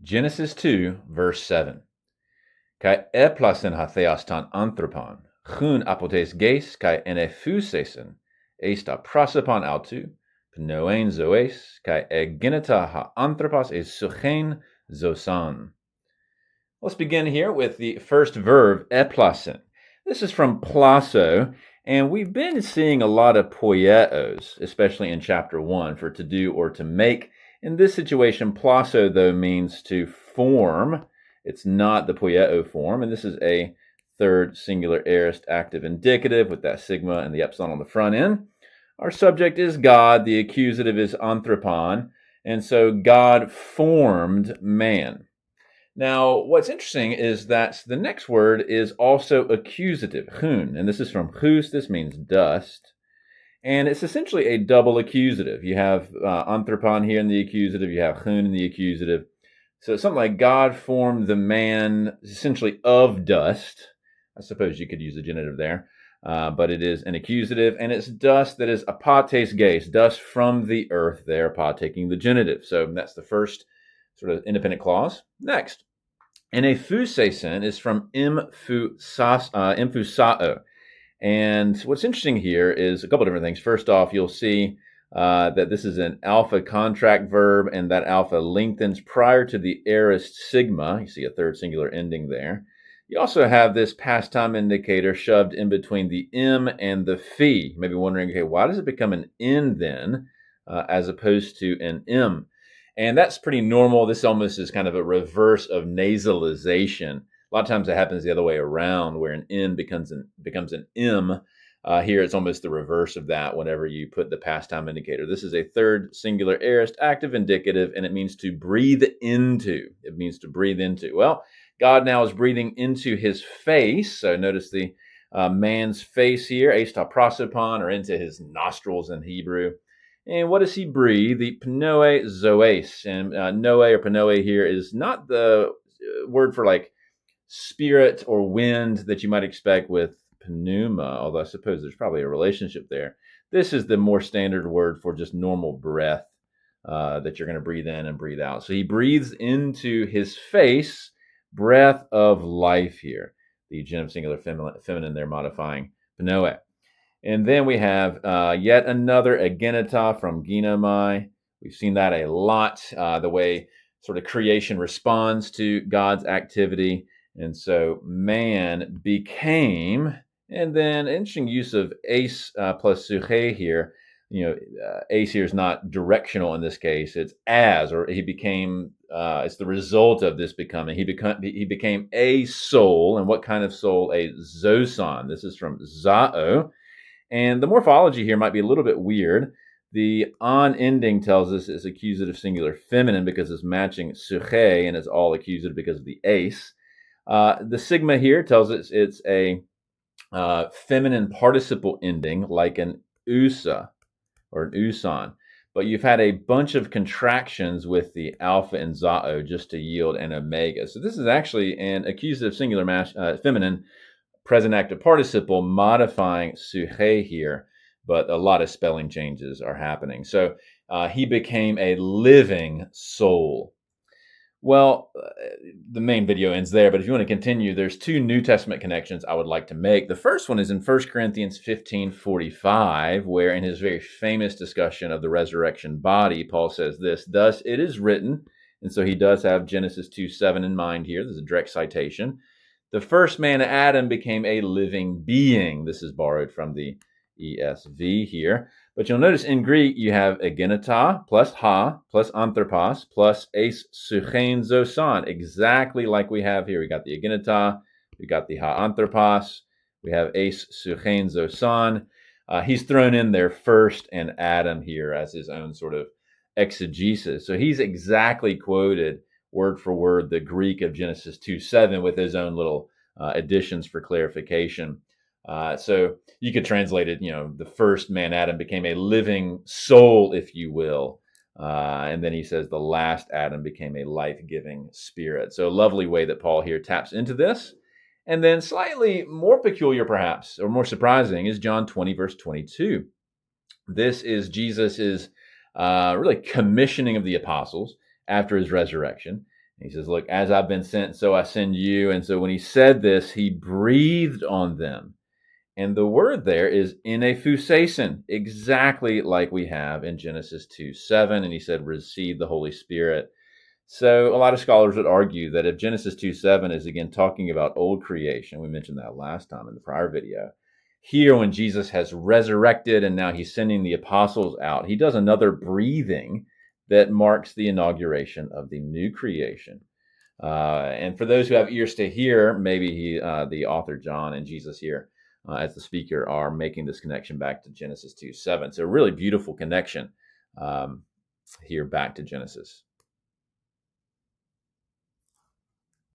Genesis 2, verse 7. Kai eplasen hatheas tan anthropon, chun apotes geis kai enephusesen, esta prosopon autu, pnoen zoes, kai egeneta ha anthropos es suchen zosan. Let's begin here with the first verb, eplasen. This is from plaso, and we've been seeing a lot of poieos, especially in chapter 1, for to do or to make. In this situation, plaso, though, means to form. It's not the poieo form, and this is a third singular aorist active indicative with that sigma and the epsilon on the front end. Our subject is God, the accusative is anthropon, and so God formed man. Now, what's interesting is that the next word is also accusative, chun, and this is from chus, this means dust, and it's essentially a double accusative. You have anthropon here in the accusative, you have chun in the accusative. So it's something like God formed the man essentially of dust. I suppose you could use the genitive there, but it is an accusative, and it's dust that is apates geis, dust from the earth there, pa taking the genitive. So that's the first sort of independent clause. Next, enephusesen is from emphusao. And what's interesting here is a couple different things. First off, you'll see that this is an alpha contract verb, and that alpha lengthens prior to the aorist sigma. You see a third singular ending there. You also have this past time indicator shoved in between the m and the phi. You may be wondering, okay, why does it become an n then as opposed to an m? And that's pretty normal. This almost is kind of a reverse of nasalization. A lot of times it happens the other way around, where an N becomes an M. Here it's almost the reverse of that whenever you put the past time indicator. This is a third singular aorist active indicative, and it means to breathe into. It means to breathe into. Well, God now is breathing into his face. So notice the man's face here, esta prosopon, or into his nostrils in Hebrew. And what does he breathe? The pnoe zoes. And noe or pnoe here is not the word for like spirit or wind that you might expect with pneuma, although I suppose there's probably a relationship there. This is the more standard word for just normal breath that you're going to breathe in and breathe out. So he breathes into his face breath of life here. The genitive singular feminine there modifying pnoe. And then we have yet another agenita from ginomai. We've seen that a lot, the way sort of creation responds to God's activity. And so man became, and then interesting use of ace plus suche here. Ace here is not directional in this case. It's as, or he became, it's the result of this becoming. He became a soul. And what kind of soul? A zoson. This is from zao. And the morphology here might be a little bit weird. The on ending tells us it's accusative singular feminine because it's matching suche, and it's all accusative because of the ace. The sigma here tells us it's a feminine participle ending like an usa or an usan. But you've had a bunch of contractions with the alpha and zao just to yield an omega. So this is actually an accusative singular feminine present active participle modifying suche here, but a lot of spelling changes are happening. So he became a living soul. Well, the main video ends there, but if you want to continue, there's two New Testament connections I would like to make. The first one is in 1 Corinthians 15:45, where in his very famous discussion of the resurrection body, Paul says this, "Thus it is written," and so he does have Genesis 2:7 in mind here. There's a direct citation. "The first man, Adam, became a living being." This is borrowed from the ESV here. But you'll notice in Greek, you have agenita plus ha plus anthropos plus eis suchen zosan, exactly like we have here. We got the agenita, we got the ha anthropos, we have eis suchen zosan. He's thrown in there first and Adam here as his own sort of exegesis. So he's exactly quoted word for word the Greek of Genesis 2:7 with his own little additions for clarification. So you could translate it, the first man, Adam, became a living soul, if you will. And then he says the last Adam became a life-giving spirit. So a lovely way that Paul here taps into this. And then slightly more peculiar, perhaps, or more surprising, is John 20, verse 22. This is Jesus' really commissioning of the apostles after his resurrection. He says, look, as I've been sent, so I send you. And so when he said this, he breathed on them. And the word there is inephusasin, exactly like we have in Genesis 2:7. And he said, receive the Holy Spirit. So a lot of scholars would argue that if Genesis 2:7 is again talking about old creation, we mentioned that last time in the prior video, here when Jesus has resurrected and now he's sending the apostles out, he does another breathing that marks the inauguration of the new creation. And for those who have ears to hear, maybe the author John and Jesus here as the speaker are making this connection back to Genesis 2:7. So really beautiful connection here back to Genesis.